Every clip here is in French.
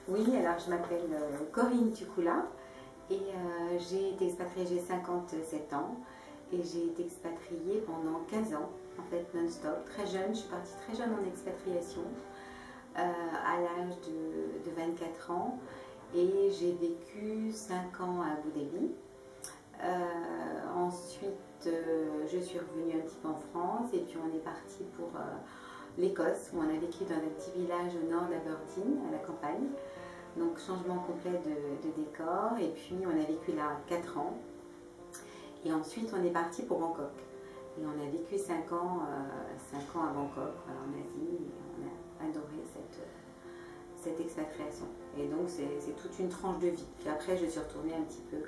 Oui, alors je m'appelle Corinne Tukoula et j'ai été expatriée, j'ai 57 ans et j'ai été expatriée pendant 15 ans, en fait non-stop, très jeune, je suis partie très jeune en expatriation à l'âge de 24 ans et j'ai vécu 5 ans à Abu Dhabi. Ensuite, je suis revenue un petit peu en France et puis on est parti pour l'Écosse où on a vécu dans un petit village au nord d'Aberdeen, à la campagne. Donc changement complet de décor et puis on a vécu là 4 ans et ensuite on est parti pour Bangkok et on a vécu 5 ans à Bangkok, voilà, en Asie, et on a adoré cette expatriation et donc c'est toute une tranche de vie. Puis après je suis retournée un petit peu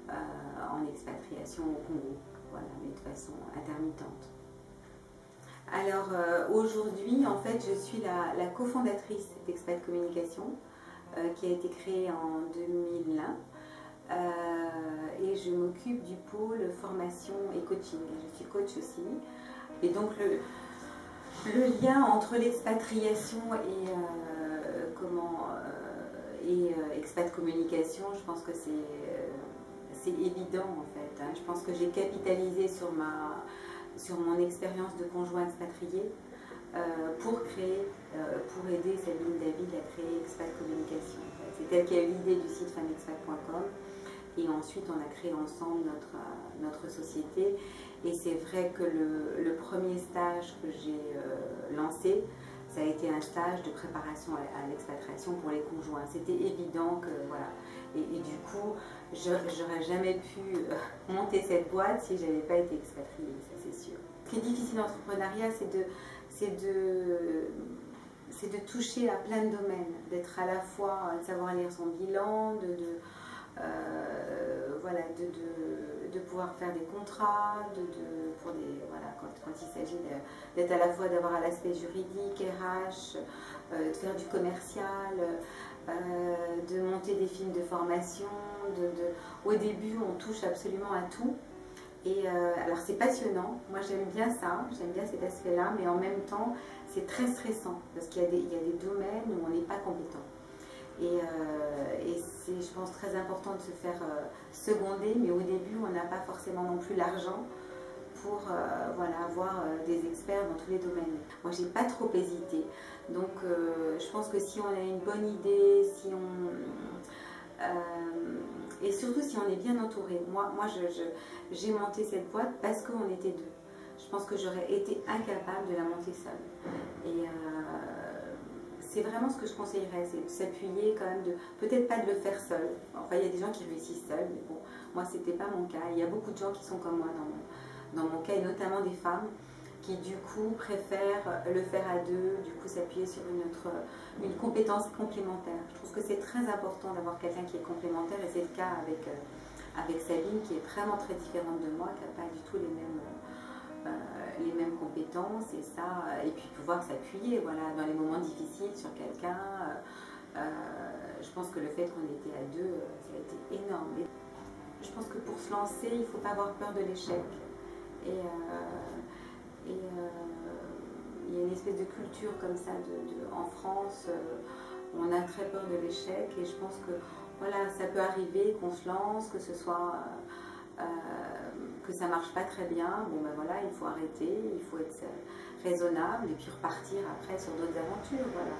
en expatriation au Congo, voilà, mais de façon intermittente. Alors aujourd'hui en fait je suis la cofondatrice d'Expat Communication qui a été créée en 2001 et je m'occupe du pôle formation et coaching. Je suis coach aussi et donc le lien entre l'expatriation et expat communication, je pense que c'est évident en fait. Je pense que j'ai capitalisé sur mon expérience de conjoint expatrié pour aider Sabine David à créer Expat Communication. C'est elle qui a eu l'idée du site femmexpat.com et ensuite on a créé ensemble notre société et c'est vrai que le premier stage que j'ai lancé, ça a été un stage de préparation à l'expatriation pour les conjoints. C'était évident que voilà. Et du coup, j'aurais jamais pu monter cette boîte si je n'avais pas été expatriée, ça c'est sûr. Ce qui est difficile en entrepreneuriat, c'est de toucher à plein de domaines, d'être à la fois, de savoir lire son bilan, de pouvoir faire des contrats, quand il s'agit d'être à la fois d'avoir l'aspect juridique, RH, de faire du commercial, de monter des films de formation. Au début, on touche absolument à tout. Et alors c'est passionnant, moi j'aime bien ça, j'aime bien cet aspect-là, mais en même temps c'est très stressant parce qu'il y a des domaines où on n'est pas compétent. Et c'est, je pense, très important de se faire seconder, mais au début on n'a pas forcément non plus l'argent pour avoir des experts dans tous les domaines. Moi j'ai pas trop hésité, donc je pense que si on a une bonne idée, et surtout si on est bien entouré. Moi j'ai monté cette boîte parce qu'on était deux. Je pense que j'aurais été incapable de la monter seule. Et c'est vraiment ce que je conseillerais, c'est de s'appuyer quand même, peut-être pas de le faire seul. Enfin, il y a des gens qui réussissent seuls, mais bon, moi c'était pas mon cas. Il y a beaucoup de gens qui sont comme moi dans mon cas, et notamment des femmes qui du coup préfèrent le faire à deux, du coup s'appuyer sur une compétence complémentaire. Je trouve que c'est très important d'avoir quelqu'un qui est complémentaire et c'est le cas avec Sabine qui est vraiment très différente de moi, qui n'a pas du tout les mêmes compétences et puis pouvoir s'appuyer voilà, dans les moments difficiles sur quelqu'un. Je pense que le fait qu'on était à deux, ça a été énorme. Je pense que pour se lancer, il ne faut pas avoir peur de l'échec. Il y a une espèce de culture comme ça en France, où on a très peur de l'échec et je pense que voilà, ça peut arriver qu'on se lance, que ce soit que ça marche pas très bien, bon ben voilà, il faut arrêter, il faut être raisonnable et puis repartir après sur d'autres aventures, voilà.